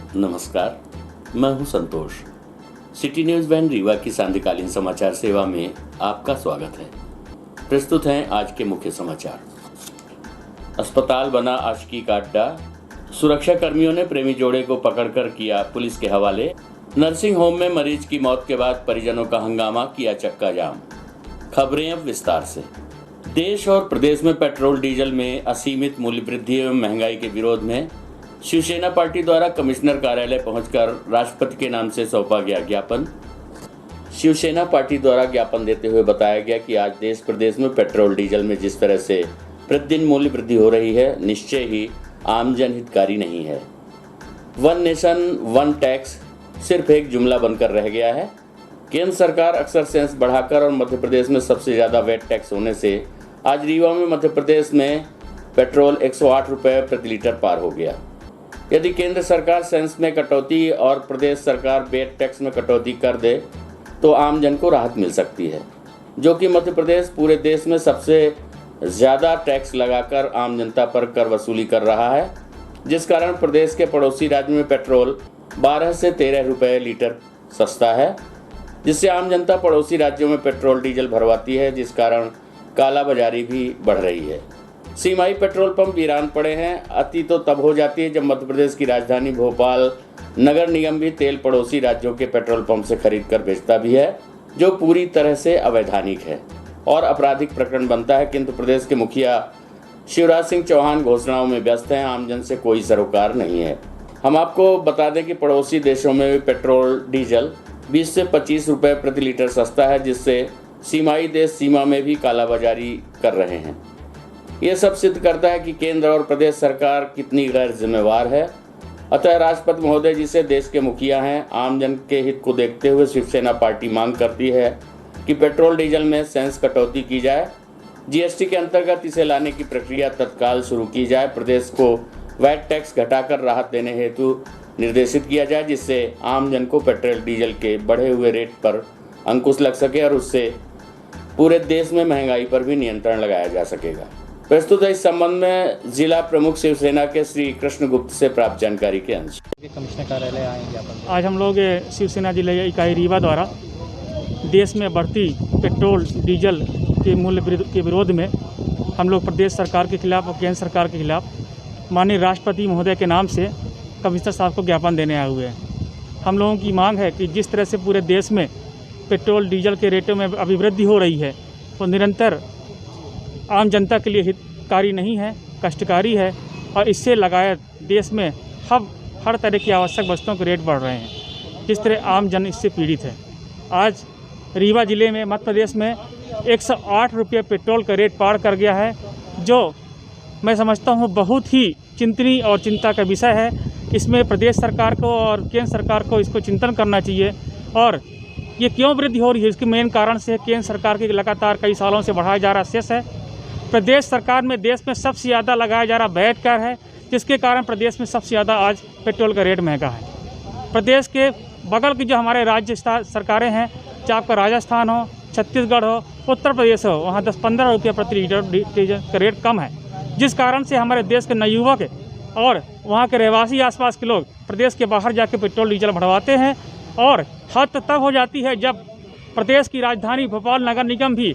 नमस्कार, मैं हूं संतोष। सिटी न्यूज़ वैन रीवा की सांध्यकालीन समाचार सेवा में आपका स्वागत है। प्रस्तुत हैं आज के मुख्य समाचार। अस्पताल बना आशिकी का अड्डा, सुरक्षा कर्मियों ने प्रेमी जोड़े को पकड़कर किया पुलिस के हवाले। नर्सिंग होम में मरीज की मौत के बाद परिजनों का हंगामा, किया चक्का जाम। खबरें अब विस्तार से। देश और प्रदेश में पेट्रोल डीजल में असीमित मूल्य वृद्धि एवं महंगाई के विरोध में शिवसेना पार्टी द्वारा कमिश्नर कार्यालय पहुंचकर राष्ट्रपति के नाम से सौंपा गया ज्ञापन। शिवसेना पार्टी द्वारा ज्ञापन देते हुए बताया गया कि आज देश प्रदेश में पेट्रोल डीजल में जिस तरह से प्रतिदिन मूल्य वृद्धि हो रही है, निश्चय ही आम जनहितकारी नहीं है। वन नेशन वन टैक्स सिर्फ एक जुमला बनकर रह गया है। केंद्र सरकार अक्सर सेस बढ़ाकर और मध्य प्रदेश में सबसे ज़्यादा वैट टैक्स होने से आज रीवा में मध्य प्रदेश में पेट्रोल 108 रुपये प्रति लीटर पार हो गया। यदि केंद्र सरकार सेस में कटौती और प्रदेश सरकार वैट टैक्स में कटौती कर दे तो आम जन को राहत मिल सकती है, जो कि मध्य प्रदेश पूरे देश में सबसे ज़्यादा टैक्स लगाकर आम जनता पर कर वसूली कर रहा है, जिस कारण प्रदेश के पड़ोसी राज्य में पेट्रोल 12 से 13 रुपये लीटर सस्ता है, जिससे आम जनता पड़ोसी राज्यों में पेट्रोल डीजल भरवाती है, जिस कारण कालाबाजारी भी बढ़ रही है। सीमाई पेट्रोल पंप वीरान पड़े हैं। अति तो तब हो जाती है जब मध्य प्रदेश की राजधानी भोपाल नगर निगम भी तेल पड़ोसी राज्यों के पेट्रोल पंप से खरीद कर बेचता भी है, जो पूरी तरह से अवैधानिक है और आपराधिक प्रकरण बनता है। किंतु प्रदेश के मुखिया शिवराज सिंह चौहान घोषणाओं में व्यस्त हैं, आमजन से कोई सरोकार नहीं है। हम आपको बता दें कि पड़ोसी देशों में भी पेट्रोल डीजल 20 से 25 रुपये प्रति लीटर सस्ता है, जिससे सीमाई देश सीमा में भी कालाबाजारी कर रहे हैं। ये सब सिद्ध करता है कि केंद्र और प्रदेश सरकार कितनी गैर जिम्मेवार है। अतः राष्ट्रपति महोदय जिसे देश के मुखिया हैं, आमजन के हित को देखते हुए शिवसेना पार्टी मांग करती है कि पेट्रोल डीजल में सेस कटौती की जाए, जीएसटी के अंतर्गत इसे लाने की प्रक्रिया तत्काल शुरू की जाए, प्रदेश को वैट टैक्स घटाकर राहत देने हेतु निर्देशित किया जाए, जिससे आमजन को पेट्रोल डीजल के बढ़े हुए रेट पर अंकुश लग सके और उससे पूरे देश में महंगाई पर भी नियंत्रण लगाया जा सकेगा। प्रस्तुत है इस संबंध में जिला प्रमुख शिवसेना के श्री कृष्ण गुप्त से प्राप्त जानकारी के अंश। कमिश्नर कार्यालय आएंगे आज हम लोग शिवसेना जिला इकाई रीवा द्वारा देश में बढ़ती पेट्रोल डीजल के मूल्य के विरोध में हम लोग प्रदेश सरकार के खिलाफ और केंद्र सरकार के खिलाफ माननीय राष्ट्रपति महोदय के नाम से कमिश्नर साहब को ज्ञापन देने आए हुए हैं। हम लोगों की मांग है कि जिस तरह से पूरे देश में पेट्रोल डीजल के रेटों में अभिवृद्धि हो रही है, वो निरंतर आम जनता के लिए हितकारी नहीं है, कष्टकारी है और इससे लगातार देश में हर तरह की आवश्यक वस्तुओं के रेट बढ़ रहे हैं, जिस तरह आम जन इससे पीड़ित है। आज रीवा ज़िले में मध्य प्रदेश में 108 रुपये पेट्रोल का रेट पार कर गया है, जो मैं समझता हूँ बहुत ही चिंतनीय और चिंता का विषय है। इसमें प्रदेश सरकार को और केंद्र सरकार को इसको चिंतन करना चाहिए। और ये क्यों वृद्धि हो रही है, इसके मेन कारण से केंद्र सरकार के लगातार कई सालों से बढ़ाया जा रहा सेस है। प्रदेश सरकार में देश में सबसे ज़्यादा लगाया जा रहा वैट कर है, जिसके कारण प्रदेश में सबसे ज़्यादा आज पेट्रोल का रेट महंगा है। प्रदेश के बगल की जो हमारे राज्य सरकारें हैं, चाहे आपका राजस्थान हो, छत्तीसगढ़ हो, उत्तर प्रदेश हो, वहाँ 10-15 रुपये प्रति लीटर डीजल का रेट कम है, जिस कारण से हमारे देश के नवयुवक और वहाँ के रहवासी आसपास के लोग प्रदेश के बाहर जाके पेट्रोल डीजल भरवाते हैं। और हद तब हो जाती है जब प्रदेश की राजधानी भोपाल नगर निगम भी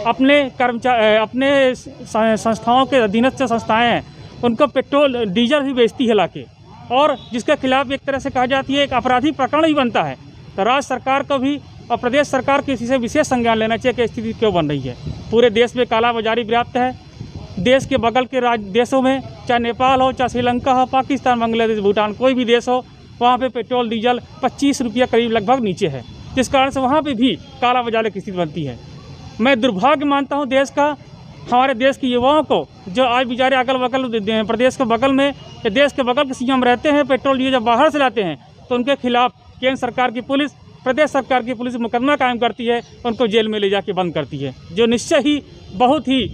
अपने संस्थाओं के अधीनस्थ संस्थाएं हैं, उनको पेट्रोल डीजल भी बेचती है लाके, और जिसके खिलाफ एक तरह से कहा जाती है एक आपराधिक प्रकरण ही बनता है। तो राज्य सरकार को भी और प्रदेश सरकार को इसी से विशेष संज्ञान लेना चाहिए कि स्थिति क्यों बन रही है। पूरे देश में कालाबाजारी व्याप्त है। देश के बगल के देशों में, चाहे नेपाल हो, चाहे श्रीलंका हो, पाकिस्तान, बांग्लादेश, भूटान, कोई भी देश हो, वहाँ पे पेट्रोल डीजल 25 रुपये करीब लगभग नीचे है, जिस कारण से वहाँ पे भी कालाबाजारी की स्थिति बनती है। मैं दुर्भाग्य मानता हूँ देश का, हमारे देश के युवाओं को, जो आज बेचारे अगल बगल प्रदेश के बगल में या देश के बगल के सीएम रहते हैं, पेट्रोल डीजल जब बाहर से लाते हैं तो उनके खिलाफ केंद्र सरकार की पुलिस, प्रदेश सरकार की पुलिस मुकदमा कायम करती है, उनको जेल में ले जाके बंद करती है, जो निश्चय ही बहुत ही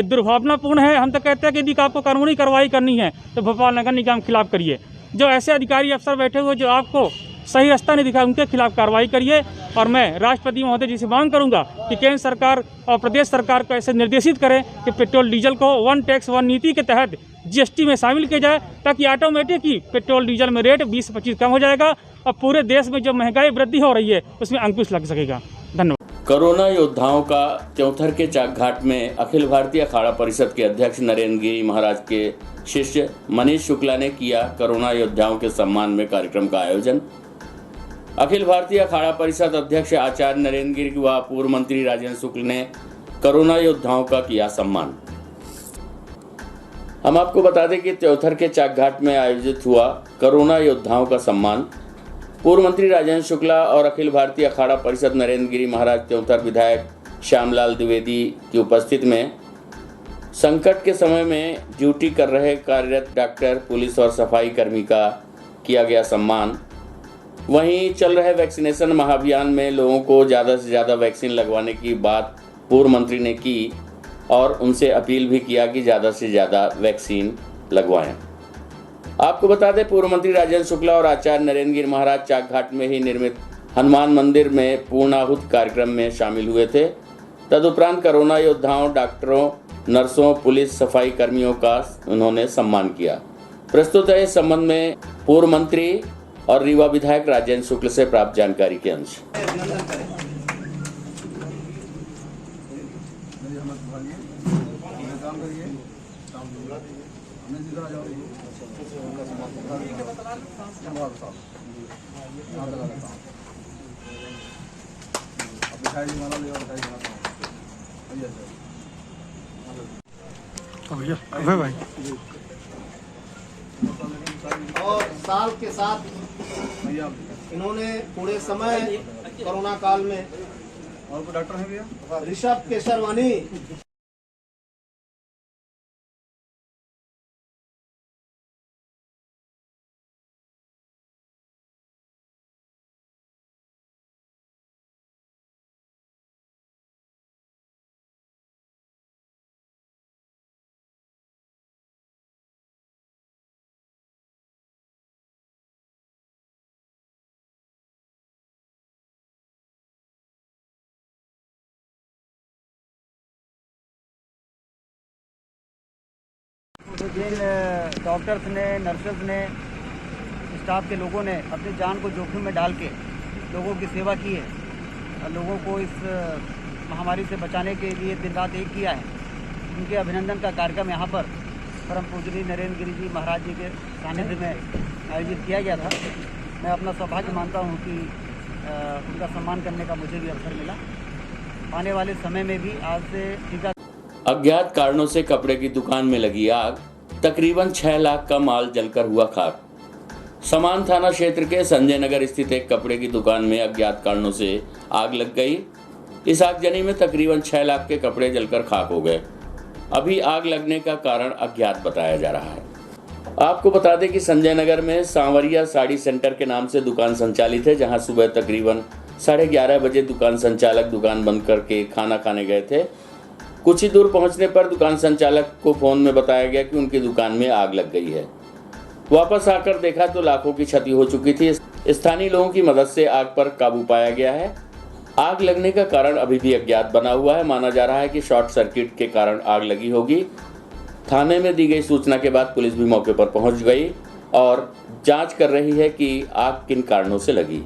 दुर्भावनापूर्ण है। हम तो कहते हैं कि यदि आपको कानूनी कार्रवाई करनी है तो भोपाल नगर निगम के खिलाफ करिए। जो ऐसे अधिकारी अफसर बैठे हुए जो आपको सही रास्ता नहीं दिखा, उनके खिलाफ कार्रवाई करिए। और मैं राष्ट्रपति महोदय जी से मांग करूंगा कि केंद्र सरकार और प्रदेश सरकार को ऐसे निर्देशित करें कि पेट्रोल डीजल को वन टैक्स वन नीति के तहत जीएसटी में शामिल किया जाए, ताकि ऑटोमेटिक ही पेट्रोल डीजल में रेट 20 से 25 कम हो जाएगा और पूरे देश में जो महंगाई वृद्धि हो रही है उसमें अंकुश लग सकेगा। धन्यवाद। कोरोना योद्धाओं का त्योंथर के चाक घाट में अखिल भारतीय अखाड़ा परिषद के अध्यक्ष नरेंद्र गिरी महाराज के शिष्य मनीष शुक्ला ने किया कोरोना योद्धाओं के सम्मान में कार्यक्रम का आयोजन। अखिल भारतीय अखाड़ा परिषद अध्यक्ष आचार्य नरेंद्र गिरी व पूर्व मंत्री राजेंद्र शुक्ल ने कोरोना योद्धाओं का किया सम्मान। हम आपको बता दें कि त्योंथर के चाक घाट में आयोजित हुआ कोरोना योद्धाओं का सम्मान पूर्व मंत्री राजेंद्र शुक्ला और अखिल भारतीय अखाड़ा परिषद नरेंद्र गिरी महाराज त्योंथर विधायक श्यामलाल द्विवेदी की उपस्थिति में संकट के समय में ड्यूटी कर रहे कार्यरत डॉक्टर, पुलिस और सफाई कर्मी का किया गया सम्मान। वहीं चल रहे वैक्सीनेशन महाअभियान में लोगों को ज़्यादा से ज़्यादा वैक्सीन लगवाने की बात पूर्व मंत्री ने की और उनसे अपील भी किया कि ज़्यादा से ज़्यादा वैक्सीन लगवाएं। आपको बता दें, पूर्व मंत्री राजेंद्र शुक्ला और आचार्य नरेंद्र गिरी महाराज चाक घाट में ही निर्मित हनुमान मंदिर में पूर्णाहुति कार्यक्रम में शामिल हुए थे। तदुपरांत कोरोना योद्धाओं, डॉक्टरों, नर्सों, पुलिस, सफाई कर्मियों का उन्होंने सम्मान किया। प्रस्तुत है इस संबंध में पूर्व मंत्री और रीवा विधायक राजेंद्र शुक्ल से प्राप्त जानकारी के अंश। भाई और साल के साथ इन्होंने पूरे समय कोरोना काल में और कोई डॉक्टर है भैया ऋषभ केशरवानी जिन डॉक्टर्स ने, नर्सेज ने, स्टाफ के लोगों ने अपनी जान को जोखिम में डाल के लोगों की सेवा की है और लोगों को इस महामारी से बचाने के लिए दिन रात एक किया है, उनके अभिनंदन का कार्यक्रम यहाँ पर परम पूजनीय नरेंद्र गिरी जी महाराज जी के सानिध्य में आयोजित किया गया था। मैं अपना सौभाग्य मानता हूँ कि उनका सम्मान करने का मुझे भी अवसर मिला। आने वाले समय में भी आज से टीका। अज्ञात कारणों से कपड़े की दुकान में लगी आग, तकरीबन 6 लाख का माल जलकर हुआ खाक। समान थाना क्षेत्र के संजय नगर स्थित एक कपड़े की दुकान में अज्ञात कारणों से आग लग गई। इस आगजनी में तकरीबन 6 लाख के कपड़े जलकर खाक हो गए। अभी आग लगने का कारण अज्ञात बताया जा रहा है। आपको बता दें कि संजय नगर में सांवरिया साड़ी सेंटर के नाम से दुकान संचालित है, जहां सुबह तकरीबन 11:30 बजे दुकान संचालक दुकान बंद करके खाना खाने गए थे। कुछ ही दूर पहुंचने पर दुकान संचालक को फोन में बताया गया कि उनकी दुकान में आग लग गई है। वापस आकर देखा तो लाखों की क्षति हो चुकी थी। स्थानीय लोगों की मदद से आग पर काबू पाया गया है। आग लगने का कारण अभी भी अज्ञात बना हुआ है। माना जा रहा है कि शॉर्ट सर्किट के कारण आग लगी होगी। थाने में दी गई सूचना के बाद पुलिस भी मौके पर पहुंच गई और जांच कर रही है कि आग किन कारणों से लगी।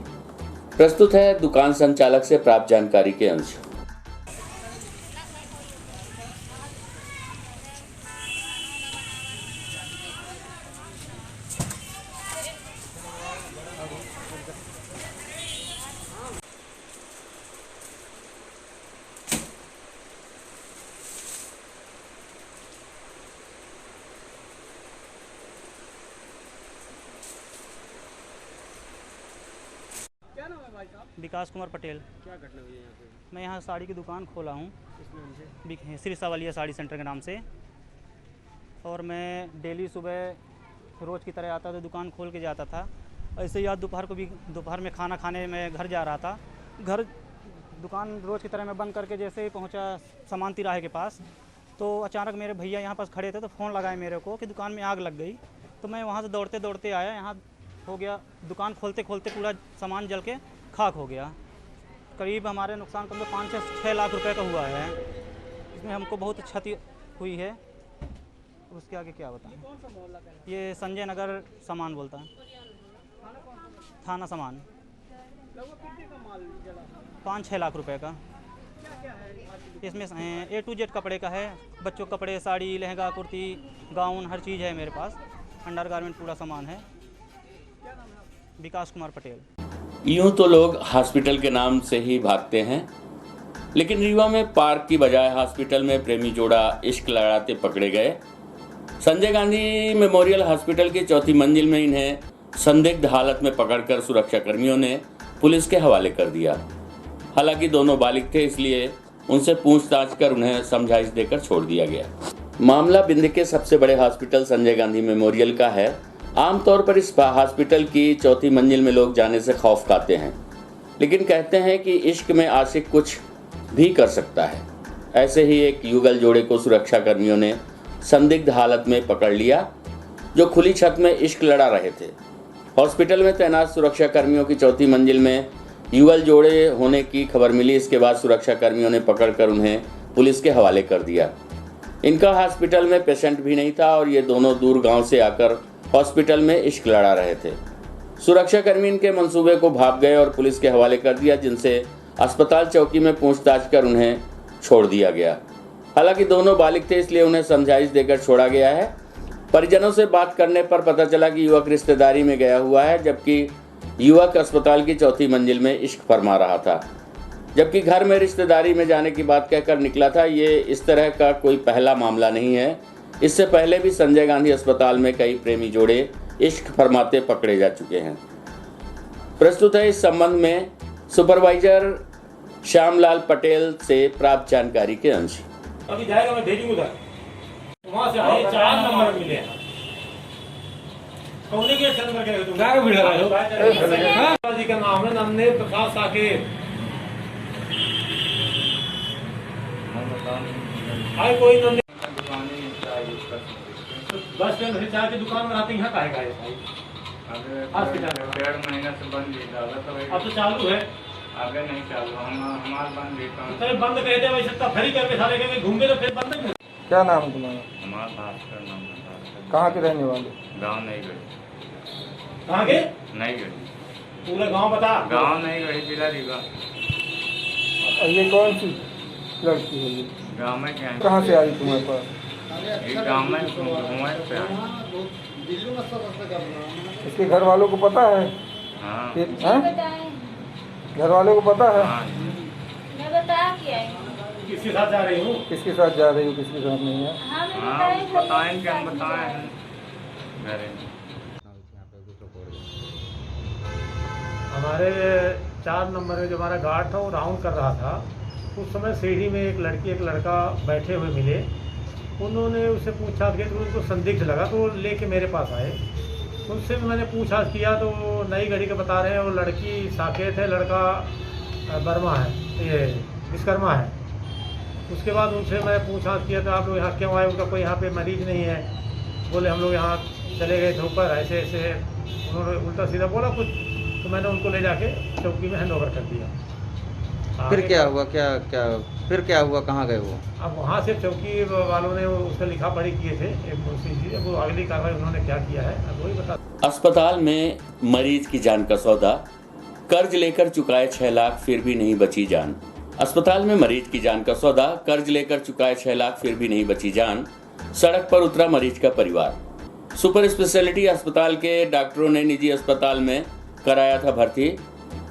प्रस्तुत है दुकान संचालक से प्राप्त जानकारी के अंश। विकास कुमार पटेल। क्या घटना हुई है यहाँ पे? मैं यहाँ साड़ी की दुकान खोला हूँ, किस नाम से? श्री सावलिया साड़ी सेंटर के नाम से। और मैं डेली सुबह रोज़ की तरह आता था, दुकान खोल के जाता था। ऐसे ही आज दोपहर में खाना खाने में घर जा रहा था। घर दुकान रोज़ की तरह मैं बंद करके जैसे ही पहुँचा सामान तिराहे के पास, तो अचानक मेरे भैया यहाँ पास खड़े थे तो फ़ोन लगाए मेरे को कि दुकान में आग लग गई। तो मैं वहाँ से दौड़ते दौड़ते आया। यहाँ हो गया। दुकान खोलते खोलते पूरा सामान जल के खाक हो गया। करीब हमारे नुकसान कम से 5 से 6 लाख रुपए का हुआ है। इसमें हमको बहुत क्षति हुई है। उसके आगे क्या बताएं। ये संजय नगर सामान बोलता है, थाना सामान। 5-6 लाख रुपए का। इसमें A to Z कपड़े का है, बच्चों के कपड़े, साड़ी, लहंगा, कुर्ती, गाउन, हर चीज़ है मेरे पास। अंडर गारमेंट पूरा सामान है। विकास कुमार पटेल। यूं तो लोग हॉस्पिटल के नाम से ही भागते हैं, लेकिन रीवा में पार्क की बजाय हॉस्पिटल में प्रेमी जोड़ा इश्क लड़ाते पकड़े गए। संजय गांधी मेमोरियल हॉस्पिटल की 4थी मंजिल में इन्हें संदिग्ध हालत में पकड़कर सुरक्षा कर्मियों ने पुलिस के हवाले कर दिया। हालांकि दोनों बालिग थे, इसलिए उनसे पूछताछ कर उन्हें समझाइश देकर छोड़ दिया गया। मामला बिंद के सबसे बड़े हॉस्पिटल संजय गांधी मेमोरियल का है। आमतौर पर इस हॉस्पिटल की 4थी मंजिल में लोग जाने से खौफ खाते हैं, लेकिन कहते हैं कि इश्क में आशिक कुछ भी कर सकता है। ऐसे ही एक युगल जोड़े को सुरक्षा कर्मियों ने संदिग्ध हालत में पकड़ लिया, जो खुली छत में इश्क लड़ा रहे थे। हॉस्पिटल में तैनात सुरक्षा कर्मियों की 4थी मंजिल में युगल जोड़े होने की खबर मिली। इसके बाद सुरक्षा कर्मियों ने पकड़कर उन्हें पुलिस के हवाले कर दिया। इनका हॉस्पिटल में पेशेंट भी नहीं था और ये दोनों दूर गांव से आकर हॉस्पिटल में इश्क लड़ा रहे थे। सुरक्षा कर्मी इनके मंसूबे को भाप गए और पुलिस के हवाले कर दिया, जिनसे अस्पताल चौकी में पूछताछ कर उन्हें छोड़ दिया गया। हालांकि दोनों बालिग थे, इसलिए उन्हें समझाइश देकर छोड़ा गया है। परिजनों से बात करने पर पता चला कि युवक रिश्तेदारी में गया हुआ है, जबकि युवक अस्पताल की 4थी मंजिल में इश्क फरमा रहा था, जबकि घर में रिश्तेदारी में जाने की बात कहकर निकला था। ये इस तरह का कोई पहला मामला नहीं है। इससे पहले भी संजय गांधी अस्पताल में कई प्रेमी जोड़े इश्क फरमाते पकड़े जा चुके हैं। प्रस्तुत है इस संबंध में सुपरवाइजर श्यामलाल पटेल से प्राप्त जानकारी के अंश। अभी जाएगा, मैं भेजूंगा उधर, वहाँ से आए 4 नंबर मिले हैं। कौन के चंद्र के तुम क्या वीडियो रहे हो? हां जी का नाम है नन्हे प्रकाश साकेत। आए कोई नन्हे बस स्टैंड से चाय की दुकान में आते हैं, यहाँ काहे का है? हॉस्पिटल में 1.5 महीना से बंद ही था, अब तो चालू है। आगे नहीं चालू, हमारा बंद ही था। तो बंद कहते हैं वैसे तब फेरी करके सारे के घूमे तो फिर बंद नहीं। क्या नाम है तुम्हारा? हमारा भास्कर नाम है। कहाँ के रहने वाले? गांव नहीं गई। कहाँ के? नहीं गई। पूरा गांव बता। गांव नहीं गई, जिला रीवा। और ये कौन सी लड़की है? ये गांव में क्या? कहाँ से आई तुम्हारे पास? ये गांव में घूमे पे। इसके घर वालों को पता है? हाँ घर वालों को पता है? हाँ। मैं बता के आई हूँ। किसके साथ जा रही हूँ? किसके साथ जा रही हो, किसके साथ नहीं है? हाँ मैं हाँ बताएं कि हम बताएं हैं घरे। हमारे 4 नंबर में जो हमारा गार्ड था वो राउंड कर रहा था। उस समय सीढ़ी में एक लड़की एक लड़का बैठे हुए मिले। उन्होंने उससे पूछा कि तो उनको संदिग्ध लगा, तो वो लेके मेरे पास आए। उनसे भी मैंने पूछताछ किया तो नई घड़ी का बता रहे हैं। वो लड़की साकेत है, लड़का वर्मा है, ये विश्वकर्मा है। उसके बाद उनसे मैं पूछताछ किया तो आप लोग यहाँ क्यों आए? उनका कोई यहाँ पे मरीज नहीं है। बोले हम लोग यहाँ चले गए थे ऊपर, ऐसे ऐसे उन्होंने उल्टा सीधा बोला कुछ, तो मैंने उनको ले जाके चौकी में हैंड ओवर कर दिया। फिर क्या हुआ? फिर क्या हुआ? कहाँ गए वो? अब वहाँ से चौकी वालों ने उसका लिखा पढ़ी किए थे एक मुंशी जी, वो अगली कार्रवाई उन्होंने क्या किया है अब वही बता। अस्पताल में मरीज की जान का सौदा, कर्ज लेकर चुकाए 6 लाख फिर भी नहीं बची जान। अस्पताल में मरीज की जान का सौदा, कर्ज लेकर चुकाए 6 लाख फिर भी नहीं बची जान। सड़क पर उतरा मरीज का परिवार। सुपर स्पेशलिटी अस्पताल के डॉक्टरों ने निजी अस्पताल में कराया था भर्ती।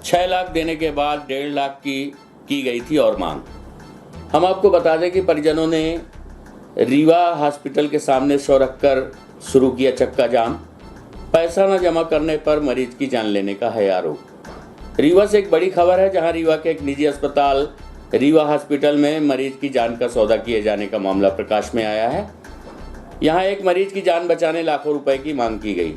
6 लाख देने के बाद 1.5 लाख की गई थी और मांग। हम आपको बता दें कि परिजनों ने रीवा हॉस्पिटल के सामने शो रखकर शुरू किया चक्का जाम। पैसा न जमा करने पर मरीज की जान लेने का है आरोप। रीवा से एक बड़ी खबर है, जहां रीवा के एक निजी अस्पताल रीवा हॉस्पिटल में मरीज की जान का सौदा किए जाने का मामला प्रकाश में आया है। यहां एक मरीज की जान बचाने लाखों रुपए की मांग की गई।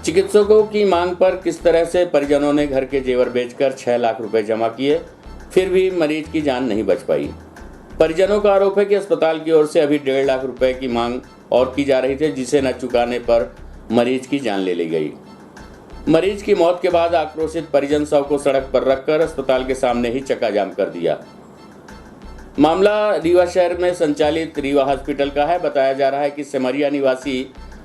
चिकित्सकों की मांग पर किस तरह से परिजनों ने घर के जेवर बेचकर 6 लाख रुपए जमा किए, फिर भी मरीज की जान नहीं बच पाई। परिजनों का आरोप है कि अस्पताल की ओर से अभी 1.5 लाख रुपए की मांग और की जा रही थी, जिसे न चुकाने पर मरीज की जान ले ली गई। मरीज की मौत के बाद आक्रोशित परिजन शव को सड़क पर रखकर अस्पताल के सामने ही चक्काजाम कर दिया। मामला रीवा शहर में संचालित रीवा हॉस्पिटल का है। बताया जा रहा है कि सिमरिया निवासी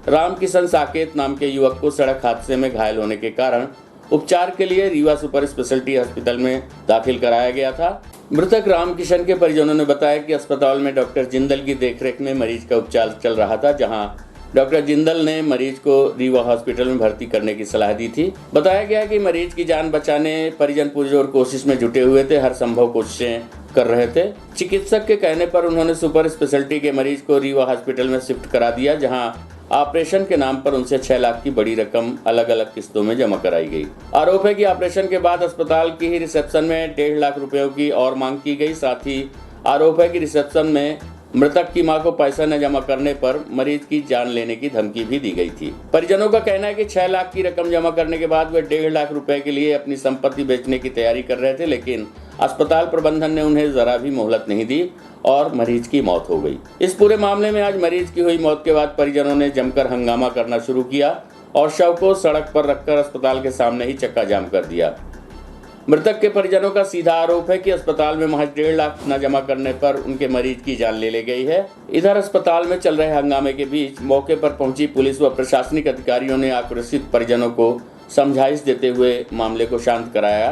रामकिशन साकेत नाम के युवक को सड़क हादसे में घायल होने के कारण उपचार के लिए रीवा सुपर स्पेशलिटी अस्पताल में दाखिल कराया गया था। मृतक रामकिशन के परिजनों ने बताया कि अस्पताल में डॉक्टर जिंदल की देखरेख में मरीज का उपचार चल रहा था, जहां डॉक्टर जिंदल ने मरीज को रीवा हॉस्पिटल में भर्ती करने की सलाह दी थी। बताया गया कि मरीज की जान बचाने परिजन पुरजोर कोशिश में जुटे हुए थे, हर संभव कोशिशें कर रहे थे। चिकित्सक के कहने पर उन्होंने सुपर स्पेशलिटी के मरीज को रीवा हॉस्पिटल में शिफ्ट करा दिया, जहां ऑपरेशन के नाम पर उनसे 6 लाख की बड़ी रकम अलग अलग किस्तों में जमा कराई गई। आरोप है कि ऑपरेशन के बाद अस्पताल की ही रिसेप्शन में 1.5 लाख रुपयों की और मांग की गई। साथ ही आरोप है कि रिसेप्शन में मृतक की मां को पैसा न जमा करने पर मरीज की जान लेने की धमकी भी दी गई थी। परिजनों का कहना है कि 6 लाख की रकम जमा करने के बाद वे 1.5 लाख रुपए के लिए अपनी संपत्ति बेचने की तैयारी कर रहे थे, लेकिन अस्पताल प्रबंधन ने उन्हें जरा भी मोहलत नहीं दी और मरीज की मौत हो गई। इस पूरे मामले में आज मरीज की हुई मौत के बाद परिजनों ने जमकर हंगामा करना शुरू किया और शव को सड़क पर रखकर अस्पताल के सामने ही चक्का जाम कर दिया। मृतक के परिजनों का सीधा आरोप है कि अस्पताल में महज 1.5 लाख न जमा करने पर उनके मरीज की जान ले ली गई है। इधर अस्पताल में चल रहे हंगामे के बीच मौके पर पहुंची पुलिस व प्रशासनिक अधिकारियों ने आक्रोशित परिजनों को समझाइश देते हुए मामले को शांत कराया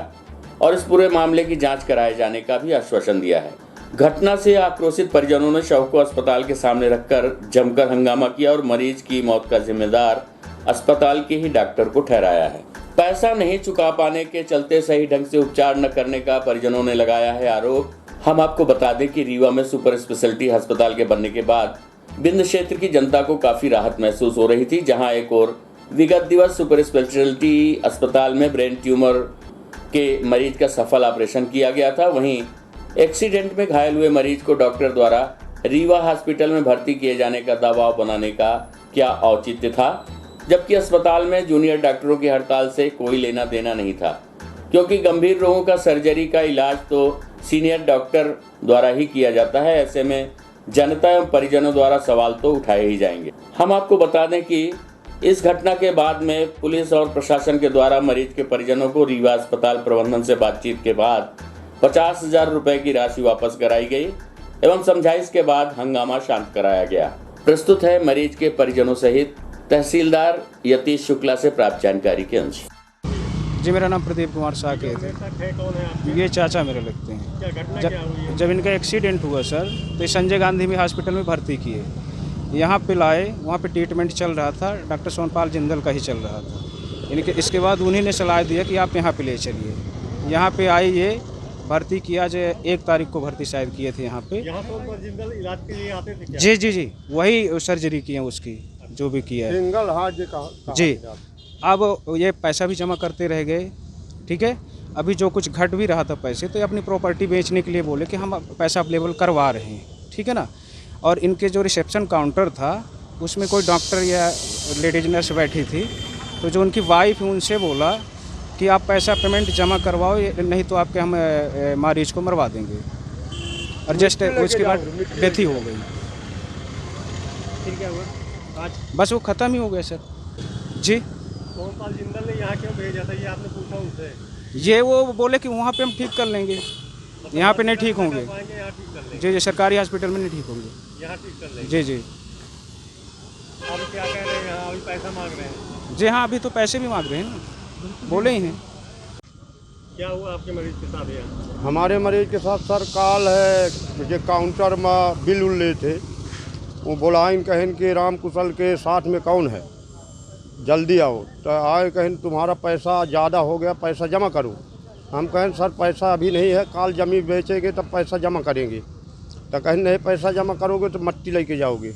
और इस पूरे मामले की जांच कराए जाने का भी आश्वासन दिया है। घटना से आक्रोशित परिजनों ने शव को अस्पताल के सामने रखकर जमकर हंगामा किया और मरीज की मौत का जिम्मेदार अस्पताल के ही डॉक्टर को ठहराया है। पैसा नहीं चुका पाने के चलते सही ढंग से उपचार न करने का परिजनों ने लगाया है आरोप। हम आपको बता दें कि रीवा में सुपर स्पेशलिटी अस्पताल के बनने के बाद बिंद क्षेत्र की जनता को काफी राहत महसूस हो रही थी, जहां एक और विगत दिवस सुपर स्पेशलिटी अस्पताल में ब्रेन ट्यूमर के मरीज का सफल ऑपरेशन किया गया था। वहीं एक्सीडेंट में घायल हुए मरीज को डॉक्टर द्वारा रीवा हॉस्पिटल में भर्ती किए जाने का दबाव बनाने का क्या औचित्य था, जबकि अस्पताल में जूनियर डॉक्टरों की हड़ताल से कोई लेना देना नहीं था, क्योंकि गंभीर रोगों का सर्जरी का इलाज तो सीनियर डॉक्टर द्वारा ही किया जाता है। ऐसे में जनता एवं परिजनों द्वारा सवाल तो उठाए ही जाएंगे। हम आपको बता दें कि इस घटना के बाद में पुलिस और प्रशासन के द्वारा मरीज के परिजनों को रीवा अस्पताल प्रबंधन से बातचीत के बाद 50,000 रुपए की राशि वापस कराई गई एवं समझाइश के बाद हंगामा शांत कराया गया। प्रस्तुत है मरीज के परिजनों सहित तहसीलदार यतीश शुक्ला से प्राप्त जानकारी के अंश। जी, मेरा नाम प्रदीप कुमार साकेत है। ये चाचा मेरे लगते हैं। जब इनका एक्सीडेंट हुआ सर, तो संजय गांधी में हॉस्पिटल में भर्ती किए, यहाँ पे लाए, वहाँ पे ट्रीटमेंट चल रहा था, डॉक्टर सोनपाल जिंदल का ही चल रहा था। इनके इसके बाद उन्हीं ने सलाह दिया कि आप यहाँ पे ले चलिए। यहाँ पे आए, ये भर्ती किया, जो 1 तारीख को भर्ती शायद किए थे यहाँ पे। जिंदल इलाज के लिए आते थे क्या? जी, वही सर्जरी की है उसकी, जो भी किया है। सिंगल हार्ट जी। अब ये पैसा भी जमा करते रह गए, ठीक है। अभी जो कुछ घट भी रहा था पैसे, तो ये अपनी प्रॉपर्टी बेचने के लिए बोले कि हम पैसा अवेलेबल करवा रहे हैं, ठीक है ना। और इनके जो रिसेप्शन काउंटर था, उसमें कोई डॉक्टर या लेडीज नर्स बैठी थी, तो जो उनकी वाइफ उनसे बोला कि आप पैसा पेमेंट जमा करवाओ, नहीं तो आपके हम मरीज को मरवा देंगे। और जस्ट उसके बाद डेथ ही हो गई। फिर क्या हुआ आज? बस वो ख़त्म ही हो गया सर। जी, सोनपाल जिंदल ने यहाँ क्यों भेजा था, ये आपने पूछा उनसे? ये वो बोले कि वहाँ पे हम ठीक कर लेंगे, यहाँ पे नहीं ठीक होंगे। जी, सरकारी हॉस्पिटल में नहीं ठीक होंगे, यहाँ ठीक कर लेंगे। जी। अब क्या कह रहे हैं, यहाँ अभी पैसा मांग रहे हैं? जी हाँ, अभी तो पैसे भी मांग रहे हैं ना, बोले ही हैं। क्या हुआ आपके मरीज के साथ यहाँ? हमारे मरीज के साथ सर काल है, जो काउंटर में बिल उल ले थे, वो बोलाइन कहन के राम कुशल के साथ में कौन है, जल्दी आओ। तो आए कहन तुम्हारा पैसा ज़्यादा हो गया, पैसा जमा करो। हम कहें सर पैसा अभी नहीं है, काल जमीन बेचेंगे तब पैसा जमा करेंगे। तो कहें नहीं, पैसा जमा करोगे तो मट्टी लेके जाओगे।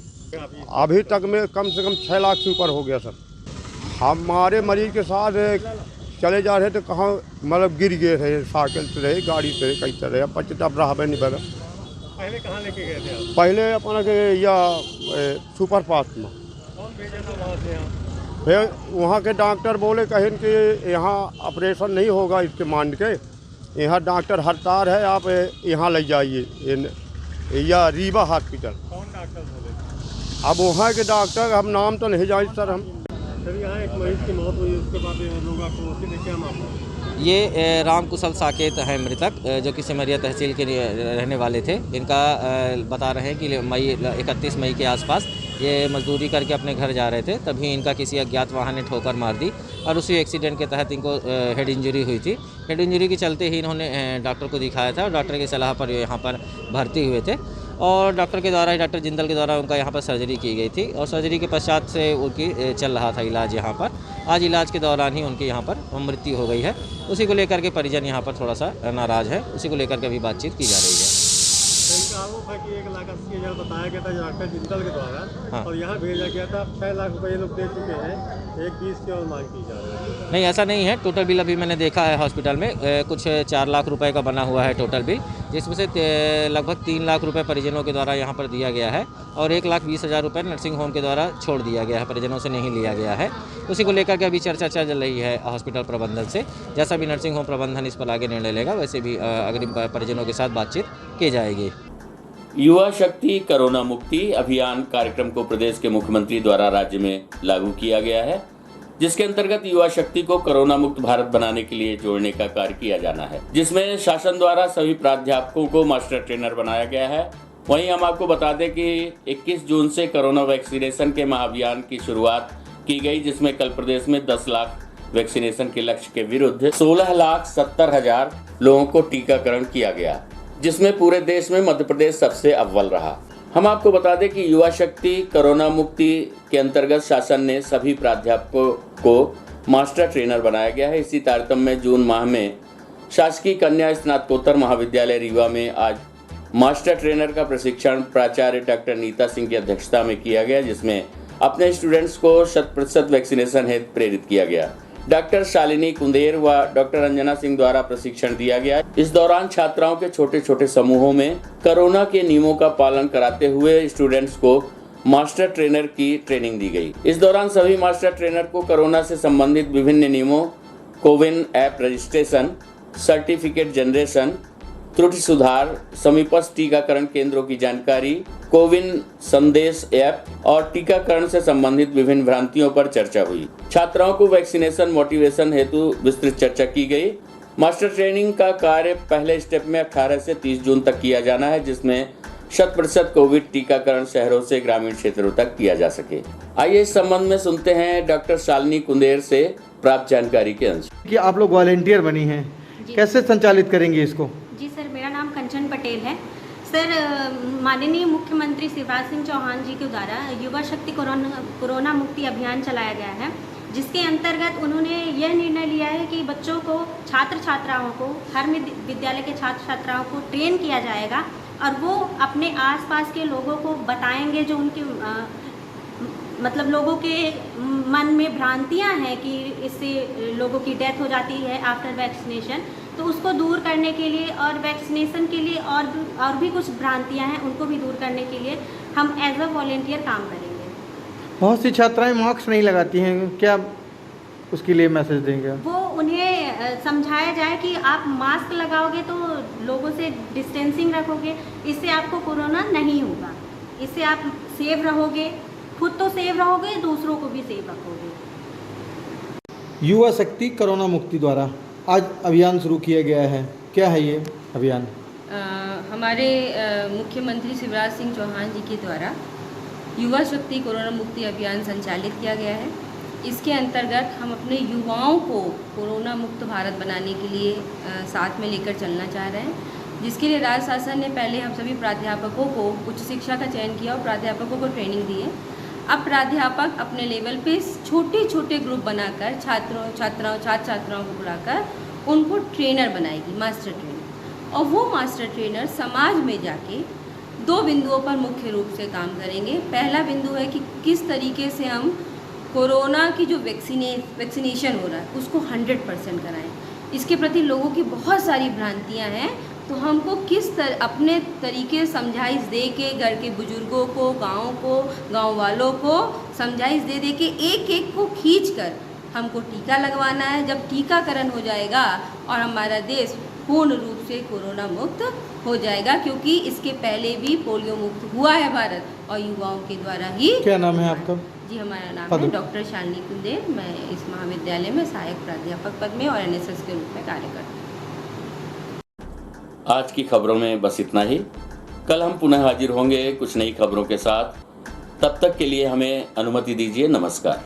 अभी तक में कम से कम 6 लाख से ऊपर हो गया सर। हमारे मरीज के साथ चले जा रहे थे, कहाँ मतलब गिर गए थे, साइकिल से रहे, गाड़ी से कई तरह, अब रहा नहीं बगा। पहले कहाँ लेके गए थे आप? पहले अपना के या सुपर फास्ट में। कौन भेजा था वहाँ से यहाँ? फिर वहाँ के डॉक्टर बोले कहें कि यहाँ ऑपरेशन नहीं होगा इसके मांड के, यहाँ डॉक्टर हड़ताल है, आप यहाँ ले जाइए या रीवा हॉस्पिटल। कौन डॉक्टर बोले? अब वहाँ के डॉक्टर, हम नाम तो नहीं जाने सर हम। सर यहाँ एक मरीज की मौत हुई, उसके बाद लोग आपको उसके क्या मामला? ये राम कुशल साकेत है मृतक, जो कि सिमरिया तहसील के रहने वाले थे। इनका बता रहे हैं कि 31 मई के आसपास ये मजदूरी करके अपने घर जा रहे थे, तभी इनका किसी अज्ञात वाहन ने ठोकर मार दी और उसी एक्सीडेंट के तहत इनको हेड इंजरी हुई थी। हेड इंजरी के चलते ही इन्होंने डॉक्टर को दिखाया था और डॉक्टर की सलाह पर यहाँ पर भर्ती हुए थे और डॉक्टर के द्वारा, डॉक्टर जिंदल के द्वारा उनका यहाँ पर सर्जरी की गई थी और सर्जरी के पश्चात से उनकी चल रहा था इलाज यहाँ पर। आज इलाज के दौरान ही उनकी यहाँ पर मृत्यु हो गई है। उसी को लेकर के परिजन यहाँ पर थोड़ा सा नाराज़ है, उसी को लेकर के अभी बातचीत की जा रही है। इनका आरोप है कि 1,80,000 बताया गया था डॉक्टर जिंदल के द्वारा। हाँ। और यहाँ भेजा गया था, 6 लाख रुपये लोग दे चुके हैं, 1,20 की और मांग की जा रही है। नहीं, ऐसा नहीं है। टोटल बिल अभी मैंने देखा है हॉस्पिटल में कुछ 4 लाख रुपए का बना हुआ है टोटल बिल, जिसमें से लगभग 3 लाख रुपए परिजनों के द्वारा यहाँ पर दिया गया है और 1,20,000 रुपये नर्सिंग होम के द्वारा छोड़ दिया गया है, परिजनों से नहीं लिया गया है। उसी को लेकर के अभी चर्चा चल रही है हॉस्पिटल प्रबंधन से। जैसा भी नर्सिंग होम प्रबंधन इस पर आगे निर्णय लेगा, वैसे भी अग्रिम परिजनों के साथ बातचीत की जाएगी। युवा शक्ति कोरोना मुक्ति अभियान कार्यक्रम को प्रदेश के मुख्यमंत्री द्वारा राज्य में लागू किया गया है, जिसके अंतर्गत युवा शक्ति को कोरोना मुक्त भारत बनाने के लिए जोड़ने का कार्य किया जाना है, जिसमें शासन द्वारा सभी प्राध्यापकों को मास्टर ट्रेनर बनाया गया है। वहीं हम आपको बता दें कि 21 जून से कोरोना वैक्सीनेशन के महाअभियान की शुरुआत की गई, जिसमें कल प्रदेश में 10 लाख वैक्सीनेशन के लक्ष्य के विरुद्ध 16,70,000 लोगों को टीकाकरण किया गया, जिसमें पूरे देश में मध्य प्रदेश सबसे अव्वल रहा। हम आपको बता दें कि युवा शक्ति कोरोना मुक्ति के अंतर्गत शासन ने सभी प्राध्यापकों को मास्टर ट्रेनर बनाया गया है। इसी तारतम्य में जून माह में शासकीय कन्या स्नातकोत्तर महाविद्यालय रीवा में आज मास्टर ट्रेनर का प्रशिक्षण प्राचार्य डॉक्टर नीता सिंह की अध्यक्षता में किया गया, जिसमें अपने स्टूडेंट्स को 100% वैक्सीनेशन हेतु प्रेरित किया गया। डॉक्टर शालिनी कुंदेर व डॉक्टर अंजना सिंह द्वारा प्रशिक्षण दिया गया। इस दौरान छात्राओं के छोटे छोटे समूहों में कोरोना के नियमों का पालन कराते हुए स्टूडेंट्स को मास्टर ट्रेनर की ट्रेनिंग दी गई। इस दौरान सभी मास्टर ट्रेनर को कोरोना से संबंधित विभिन्न नियमों, CoWIN app registration, certificate generation, त्रुटि सुधार, समीपस्थ टीकाकरण केंद्रों की जानकारी, कोविन संदेश ऐप और टीकाकरण से संबंधित विभिन्न भ्रांतियों पर चर्चा हुई। छात्राओं को वैक्सीनेशन मोटिवेशन हेतु विस्तृत चर्चा की गई। मास्टर ट्रेनिंग का कार्य पहले स्टेप में 18 से 30 जून तक किया जाना है, जिसमें 100% कोविड टीकाकरण शहरों से ग्रामीण क्षेत्रों तक किया जा सके। आइए इस संबंध में सुनते हैं डॉक्टर शालिनी कुंदेर से प्राप्त जानकारी के अनुसार। कि आप लोग वॉलेंटियर बनी हैं, कैसे संचालित करेंगे इसको? जी सर, मेरा नाम कंचन पटेल है। सर, माननीय मुख्यमंत्री शिवराज सिंह चौहान जी के द्वारा युवा शक्ति कोरोना मुक्ति अभियान चलाया गया है, जिसके अंतर्गत उन्होंने यह निर्णय लिया है कि बच्चों को, छात्र छात्राओं को, हर विद्यालय के छात्र छात्राओं को ट्रेन किया जाएगा और वो अपने आसपास के लोगों को बताएंगे, जो उनके मतलब लोगों के मन में भ्रांतियां हैं कि इससे लोगों की डेथ हो जाती है आफ्टर वैक्सीनेशन, तो उसको दूर करने के लिए और वैक्सीनेशन के लिए और भी कुछ भ्रांतियां हैं, उनको भी दूर करने के लिए हम एज अ वॉलेंटियर काम करेंगे। बहुत सी छात्राएं मास्क नहीं लगाती हैं, क्या उसके लिए मैसेज देंगे? वो उन्हें समझाया जाए कि आप मास्क लगाओगे तो लोगों से डिस्टेंसिंग रखोगे, इससे आपको कोरोना नहीं होगा, इससे आप सेफ रहोगे, खुद तो सेफ रहोगे, दूसरों को भी सेफ रखोगे। युवा शक्ति कोरोना मुक्ति द्वारा आज अभियान शुरू किया गया है, क्या है ये अभियान? हमारे मुख्यमंत्री शिवराज सिंह चौहान जी के द्वारा युवा शक्ति कोरोना मुक्ति अभियान संचालित किया गया है। इसके अंतर्गत हम अपने युवाओं को कोरोना मुक्त भारत बनाने के लिए साथ में लेकर चलना चाह रहे हैं, जिसके लिए राज्य शासन ने पहले हम सभी प्राध्यापकों को उच्च शिक्षा का चयन किया और प्राध्यापकों को ट्रेनिंग दी है। अब प्राध्यापक अपने लेवल पे छोटे छोटे ग्रुप बनाकर छात्र छात्राओं को बुलाकर उनको ट्रेनर बनाएगी, मास्टर ट्रेनर। और वो मास्टर ट्रेनर समाज में जाके 2 बिंदुओं पर मुख्य रूप से काम करेंगे। पहला बिंदु है कि किस तरीके से हम कोरोना की जो वैक्सीनेशन हो रहा है उसको 100% कराएं। इसके प्रति लोगों की बहुत सारी भ्रांतियां हैं, तो हमको अपने तरीके समझाइश दे के घर के बुजुर्गों को, गांव वालों को समझाइश दे के एक को खींच कर हमको टीका लगवाना है। जब टीकाकरण हो जाएगा और हमारा देश पूर्ण रूप से कोरोना मुक्त हो जाएगा, क्योंकि इसके पहले भी पोलियो मुक्त हुआ है भारत और युवाओं के द्वारा ही। क्या नाम है आपका? जी, हमारा नाम है डॉक्टर शालिनी कुंदेर। मैं इस महाविद्यालय में सहायक प्राध्यापक पद में और एनएसएस के रूप में कार्य करती हूँ। आज की खबरों में बस इतना ही। कल हम पुनः हाजिर होंगे कुछ नई खबरों के साथ। तब तक के लिए हमें अनुमति दीजिए। नमस्कार।